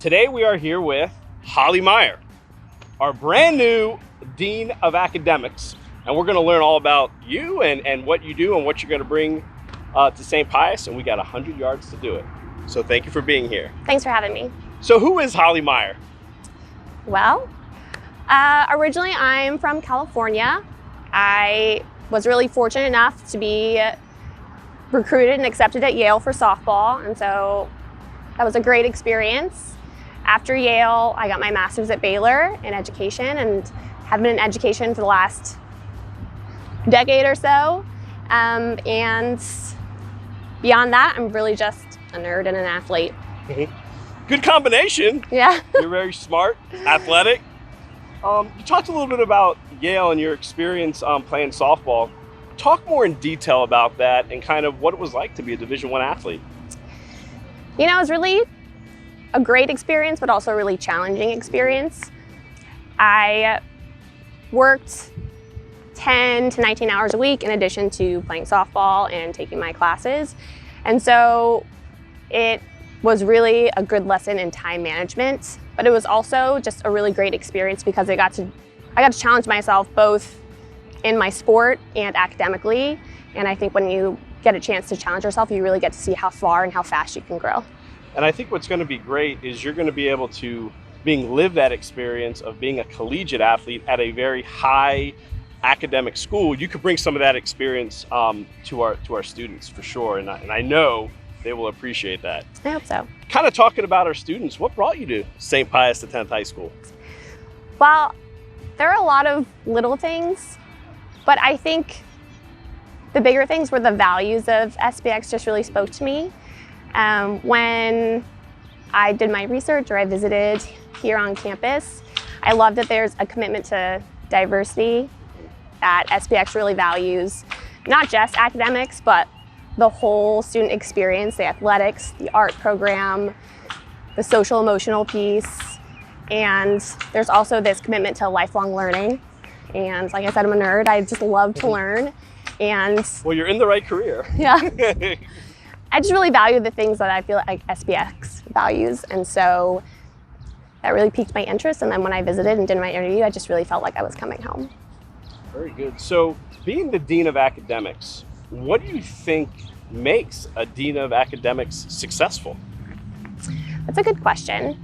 Today we are here with Holly Meyer, our brand new Dean of Academics. And we're gonna learn all about you and what you do and what you're gonna bring to St. Pius, and we got 100 yards to do it. So thank you for being here. Thanks for having me. So who is Holly Meyer? Well, originally I'm from California. I was really fortunate enough to be recruited and accepted at Yale for softball, and so that was a great experience. After Yale, I got my master's at Baylor in education and have been in education for the last decade or so. And beyond that, I'm really just a nerd and an athlete. Good combination. Yeah. You're very smart, athletic. You talked a little bit about Yale and your experience playing softball. Talk more in detail about that and kind of what it was like to be a Division I athlete. You know, it was really a great experience, but also a really challenging experience. I worked 10 to 19 hours a week in addition to playing softball and taking my classes. And so it was really a good lesson in time management, but it was also just a really great experience because I got to challenge myself both in my sport and academically. And I think when you get a chance to challenge yourself, you really get to see how far and how fast you can grow. And I think what's going to be great is you're going to be able to live that experience of being a collegiate athlete at a very high academic school. You could bring some of that experience to our students for sure, and I know they will appreciate that. I hope so. Kind of talking about our students, what brought you to St. Pius X High School? Well, there are a lot of little things, but I think the bigger things were the values of SPX just really spoke to me. When I did my research or I visited here on campus, I love that there's a commitment to diversity, that SPX really values not just academics, but the whole student experience, the athletics, the art program, the social emotional piece. And there's also this commitment to lifelong learning. And like I said, I'm a nerd. I just love to learn. And well, you're in the right career. Yeah. I just really value the things that I feel like SPX values. And so that really piqued my interest. And then when I visited and did my interview, I just really felt like I was coming home. Very good. So being the Dean of Academics, what do you think makes a Dean of Academics successful? That's a good question.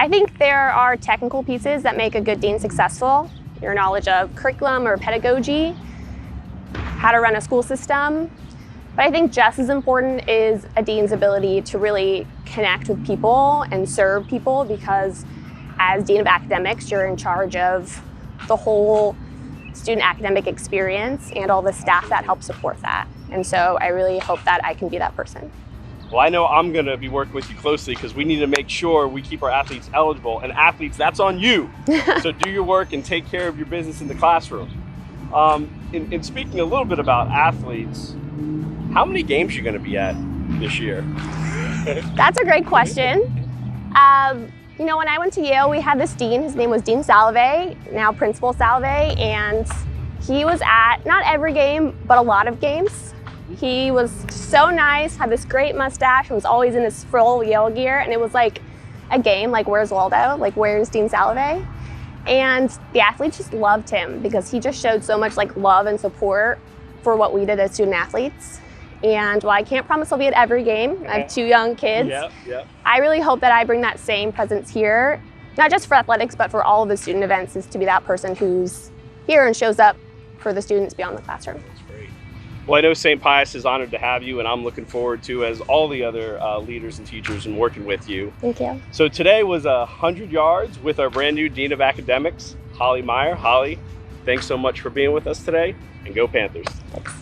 I think there are technical pieces that make a good dean successful. Your knowledge of curriculum or pedagogy, how to run a school system. But I think just as important is a dean's ability to really connect with people and serve people, because as Dean of Academics, you're in charge of the whole student academic experience and all the staff that help support that. And so I really hope that I can be that person. Well, I know I'm going to be working with you closely because we need to make sure we keep our athletes eligible. And athletes, that's on you. So do your work and take care of your business in the classroom. In speaking a little bit about athletes, how many games are you going to be at this year? That's a great question. You know, when I went to Yale, we had this dean. His name was Dean Salve, now Principal Salve, and he was at not every game, but a lot of games. He was so nice, had this great mustache, and was always in his full Yale gear, and it was like a game, like where's Waldo? Like where's Dean Salve? And the athletes just loved him because he just showed so much like love and support for what we did as student athletes. And while I can't promise I'll be at every game, I have 2 young kids. Yep. I really hope that I bring that same presence here, not just for athletics, but for all of the student events, is to be that person who's here and shows up for the students beyond the classroom. That's great. Well, I know St. Pius is honored to have you, and I'm looking forward to, as all the other leaders and teachers, and working with you. Thank you. So today was 100 yards with our brand new Dean of Academics, Holly Meyer. Holly, thanks so much for being with us today, and go Panthers. Thanks.